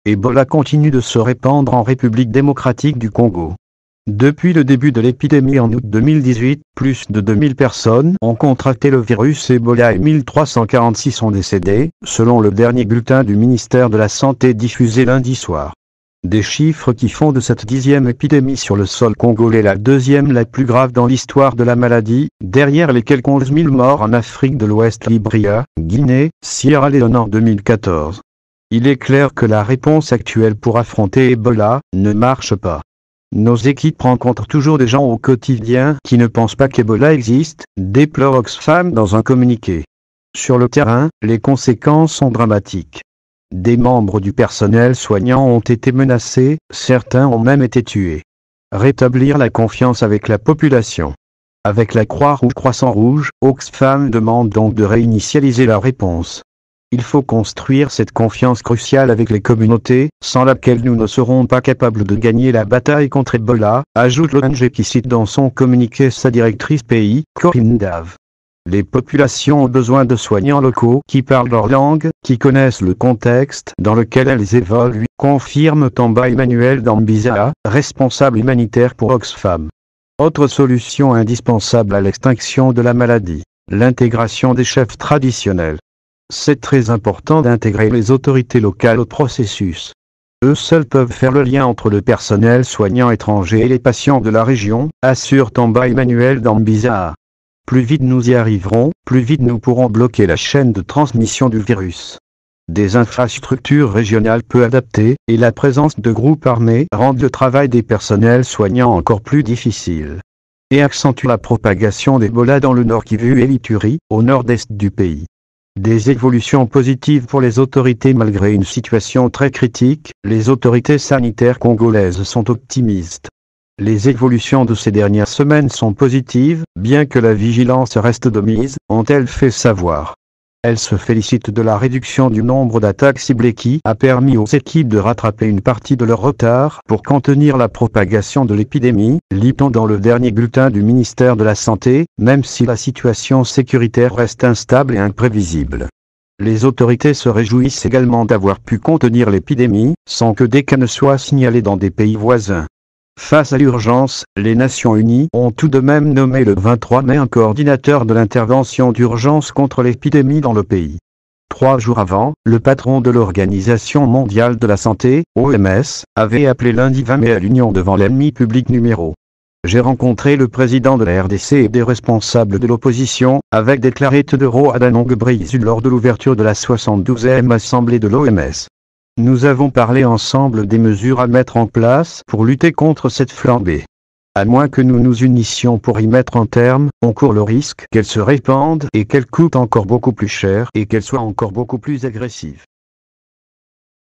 Ebola continue de se répandre en République démocratique du Congo. Depuis le début de l'épidémie en août 2018, plus de 2000 personnes ont contracté le virus Ebola et 1346 ont décédé, selon le dernier bulletin du ministère de la Santé diffusé lundi soir. Des chiffres qui font de cette 10e épidémie sur le sol congolais la deuxième la plus grave dans l'histoire de la maladie, derrière les quelques 11 000 morts en Afrique de l'Ouest, Libéria, Guinée, Sierra Leone en 2014. Il est clair que la réponse actuelle pour affronter Ebola ne marche pas. Nos équipes rencontrent toujours des gens au quotidien qui ne pensent pas qu'Ebola existe, déplore Oxfam dans un communiqué. Sur le terrain, les conséquences sont dramatiques. Des membres du personnel soignant ont été menacés, certains ont même été tués. Rétablir la confiance avec la population. Avec la Croix-Rouge Croissant-Rouge, Oxfam demande donc de réinitialiser la réponse. Il faut construire cette confiance cruciale avec les communautés, sans laquelle nous ne serons pas capables de gagner la bataille contre Ebola, ajoute l'ONG qui cite dans son communiqué sa directrice pays, Corinne Dave. Les populations ont besoin de soignants locaux qui parlent leur langue, qui connaissent le contexte dans lequel elles évoluent, confirme Tamba Emmanuel Dambisa, responsable humanitaire pour Oxfam. Autre solution indispensable à l'extinction de la maladie, l'intégration des chefs traditionnels. C'est très important d'intégrer les autorités locales au processus. Eux seuls peuvent faire le lien entre le personnel soignant étranger et les patients de la région, assure Tamba Emmanuel Dambisa. Plus vite nous y arriverons, plus vite nous pourrons bloquer la chaîne de transmission du virus. Des infrastructures régionales peu adaptées, et la présence de groupes armés rendent le travail des personnels soignants encore plus difficile. Et accentuent la propagation d'Ebola dans le Nord Kivu et l'Ituri, au nord-est du pays. Des évolutions positives pour les autorités malgré une situation très critique, les autorités sanitaires congolaises sont optimistes. Les évolutions de ces dernières semaines sont positives, bien que la vigilance reste de mise, ont-elles fait savoir. Elles se félicitent de la réduction du nombre d'attaques ciblées qui a permis aux équipes de rattraper une partie de leur retard pour contenir la propagation de l'épidémie, lit-on dans le dernier bulletin du ministère de la Santé, même si la situation sécuritaire reste instable et imprévisible. Les autorités se réjouissent également d'avoir pu contenir l'épidémie, sans que des cas ne soient signalés dans des pays voisins. Face à l'urgence, les Nations Unies ont tout de même nommé le 23 mai un coordinateur de l'intervention d'urgence contre l'épidémie dans le pays. 3 jours avant, le patron de l'Organisation mondiale de la santé, OMS, avait appelé lundi 20 mai à l'union devant l'ennemi public numéro. J'ai rencontré le président de la RDC et des responsables de l'opposition, avait déclaré Tedros Adhanom Ghebreyesus lors de l'ouverture de la 72e assemblée de l'OMS. Nous avons parlé ensemble des mesures à mettre en place pour lutter contre cette flambée. À moins que nous nous unissions pour y mettre un terme, on court le risque qu'elle se répande et qu'elle coûte encore beaucoup plus cher et qu'elle soit encore beaucoup plus agressive.